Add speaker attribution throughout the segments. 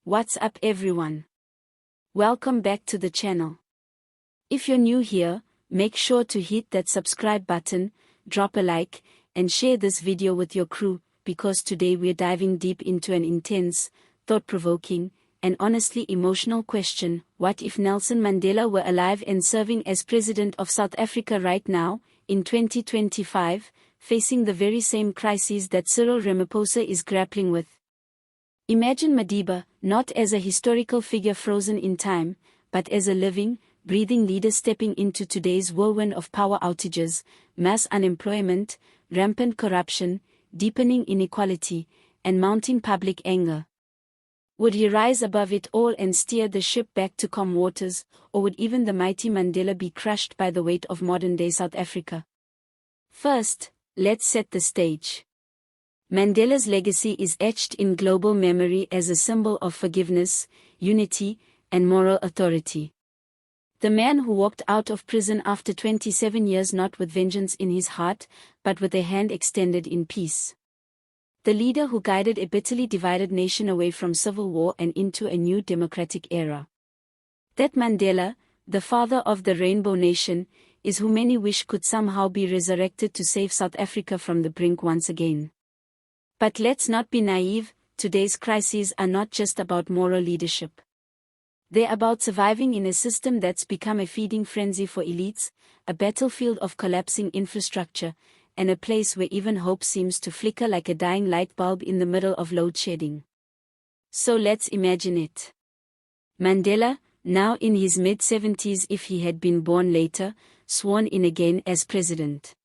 Speaker 1: What's up everyone? Welcome back to the channel. If you're new here, make sure to hit that subscribe button, drop a like, and share this video with your crew, because today we're diving deep into an intense, thought-provoking, and honestly emotional question: what if Nelson Mandela were alive and serving as President of South Africa right now, in 2025, facing the very same crises that Cyril Ramaphosa is grappling with? Imagine Madiba, not as a historical figure frozen in time, but as a living, breathing leader stepping into today's whirlwind of power outages, mass unemployment, rampant corruption, deepening inequality, and mounting public anger. Would he rise above it all and steer the ship back to calm waters, or would even the mighty Mandela be crushed by the weight of modern-day South Africa? First, let's set the stage. Mandela's legacy is etched in global memory as a symbol of forgiveness, unity, and moral authority. The man who walked out of prison after 27 years not with vengeance in his heart, but with a hand extended in peace. The leader who guided a bitterly divided nation away from civil war and into a new democratic era. That Mandela, the father of the Rainbow Nation, is who many wish could somehow be resurrected to save South Africa from the brink once again. But let's not be naive, today's crises are not just about moral leadership. They're about surviving in a system that's become a feeding frenzy for elites, a battlefield of collapsing infrastructure, and a place where even hope seems to flicker like a dying light bulb in the middle of load shedding. So let's imagine it. Mandela, now in his mid-70s if he had been born later, sworn in again as president.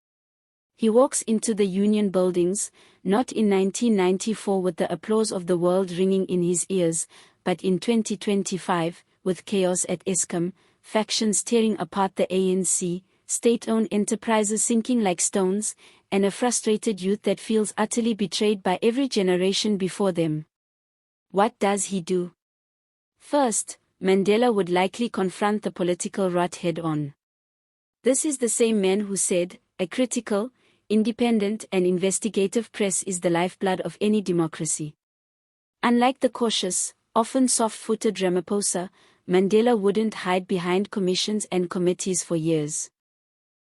Speaker 1: He walks into the Union buildings, not in 1994 with the applause of the world ringing in his ears, but in 2025, with chaos at Eskom, factions tearing apart the ANC, state-owned enterprises sinking like stones, and a frustrated youth that feels utterly betrayed by every generation before them. What does he do? First, Mandela would likely confront the political rot head-on. This is the same man who said, "A critical, independent and investigative press is the lifeblood of any democracy." Unlike the cautious, often soft-footed Ramaphosa, Mandela wouldn't hide behind commissions and committees for years.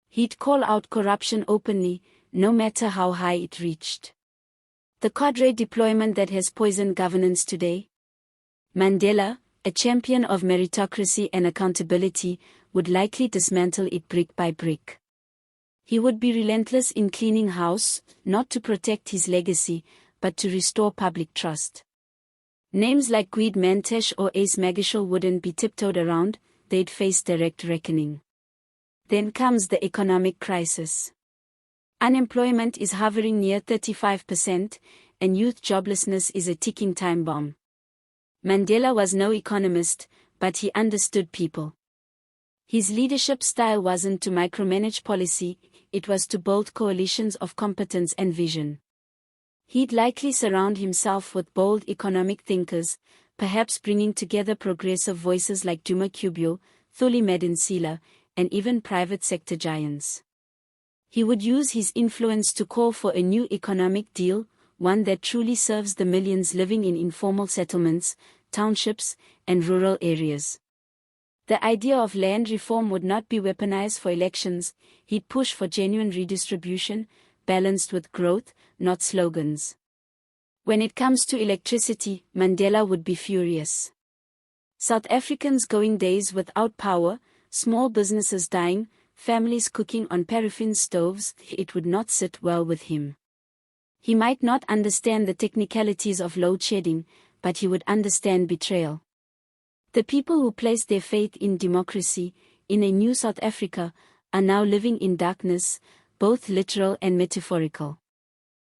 Speaker 1: He'd call out corruption openly, no matter how high it reached. The cadre deployment that has poisoned governance today? Mandela, a champion of meritocracy and accountability, would likely dismantle it brick by brick. He would be relentless in cleaning house, not to protect his legacy, but to restore public trust. Names like Gwede Mantashe or Ace Magashule wouldn't be tiptoed around, they'd face direct reckoning. Then comes the economic crisis. Unemployment is hovering near 35%, and youth joblessness is a ticking time bomb. Mandela was no economist, but he understood people. His leadership style wasn't to micromanage policy, it was to build coalitions of competence and vision. He'd likely surround himself with bold economic thinkers, perhaps bringing together progressive voices like Duma Kubule, Thuli Madonsela, and even private sector giants. He would use his influence to call for a new economic deal, one that truly serves the millions living in informal settlements, townships, and rural areas. The idea of land reform would not be weaponized for elections, he'd push for genuine redistribution, balanced with growth, not slogans. When it comes to electricity, Mandela would be furious. South Africans going days without power, small businesses dying, families cooking on paraffin stoves, it would not sit well with him. He might not understand the technicalities of load shedding, but he would understand betrayal. The people who placed their faith in democracy, in a new South Africa, are now living in darkness, both literal and metaphorical.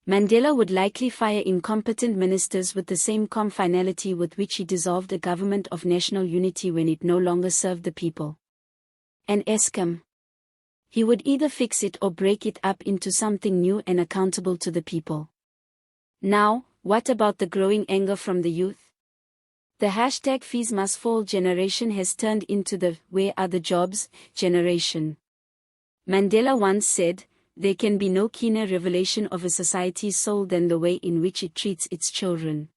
Speaker 1: Mandela would likely fire incompetent ministers with the same calm finality with which he dissolved a government of national unity when it no longer served the people. And Eskom? He would either fix it or break it up into something new and accountable to the people. Now, what about the growing anger from the youth? The #fees must fall generation has turned into the "where are the jobs" generation. Mandela once said, "There can be no keener revelation of a society's soul than the way in which it treats its children."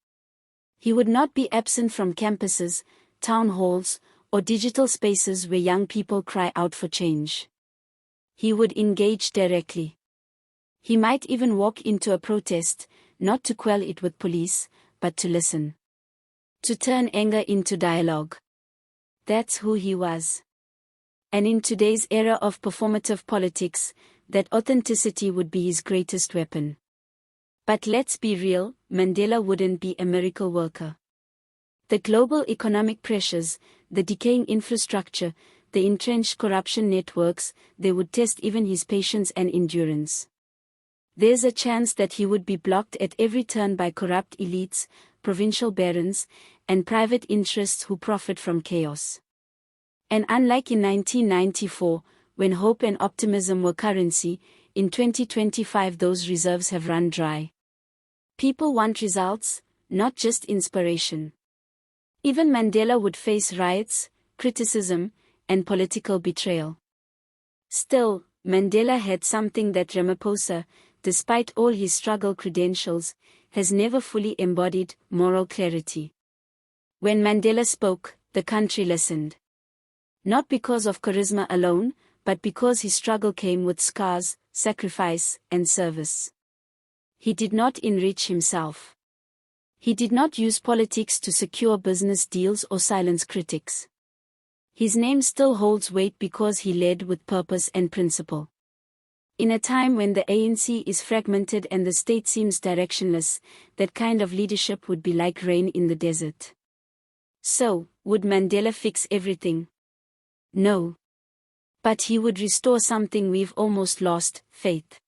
Speaker 1: He would not be absent from campuses, town halls, or digital spaces where young people cry out for change. He would engage directly. He might even walk into a protest, not to quell it with police, but to listen. To turn anger into dialogue. That's who he was. And in today's era of performative politics, that authenticity would be his greatest weapon. But let's be real, Mandela wouldn't be a miracle worker. The global economic pressures, the decaying infrastructure, the entrenched corruption networks, they would test even his patience and endurance. There's a chance that he would be blocked at every turn by corrupt elites, provincial barons, and private interests who profit from chaos. And unlike in 1994, when hope and optimism were currency, in 2025 those reserves have run dry. People want results, not just inspiration. Even Mandela would face riots, criticism, and political betrayal. Still, Mandela had something that Ramaphosa, despite all his struggle credentials, has never fully embodied: moral clarity. When Mandela spoke, the country listened. Not because of charisma alone, but because his struggle came with scars, sacrifice, and service. He did not enrich himself. He did not use politics to secure business deals or silence critics. His name still holds weight because he led with purpose and principle. In a time when the ANC is fragmented and the state seems directionless, that kind of leadership would be like rain in the desert. So, would Mandela fix everything? No. But he would restore something we've almost lost: faith.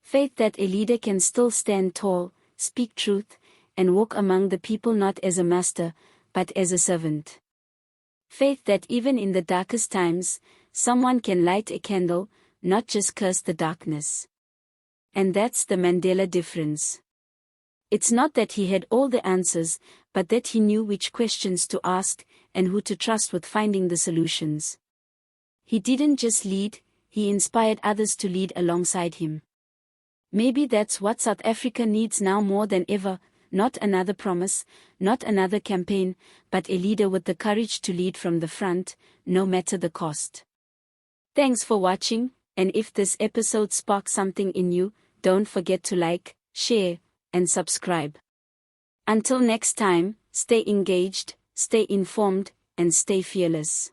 Speaker 1: Faith that a leader can still stand tall, speak truth, and walk among the people not as a master, but as a servant. Faith that even in the darkest times, someone can light a candle, not just curse the darkness. And that's the Mandela difference. It's not that he had all the answers, but that he knew which questions to ask, and who to trust with finding the solutions. He didn't just lead, he inspired others to lead alongside him. Maybe that's what South Africa needs now more than ever: not another promise, not another campaign, but a leader with the courage to lead from the front, no matter the cost. Thanks for watching, and if this episode sparked something in you, don't forget to like, share, and subscribe. Until next time, stay engaged, stay informed, and stay fearless.